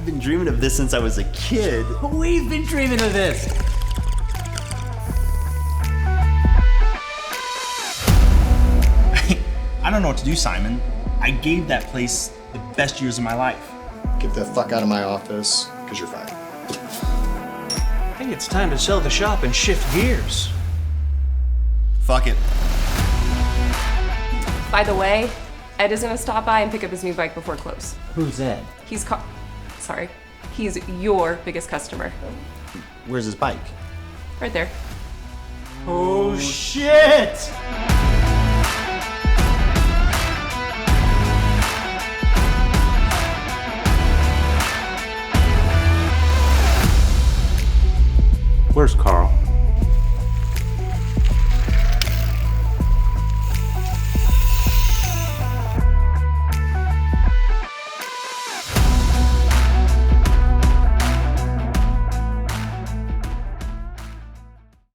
I've been dreaming of this since I was a kid. We've been dreaming of this. I don't know what to do, Simon. I gave that place the best years of my life. Get the fuck out of my office, because you're fired. I think it's time to sell the shop and shift gears. Fuck it. By the way, Ed is gonna stop by and pick up his new bike before close. Who's Ed? He's your biggest customer. Where's his bike? Right there. Oh shit! Where's Karl?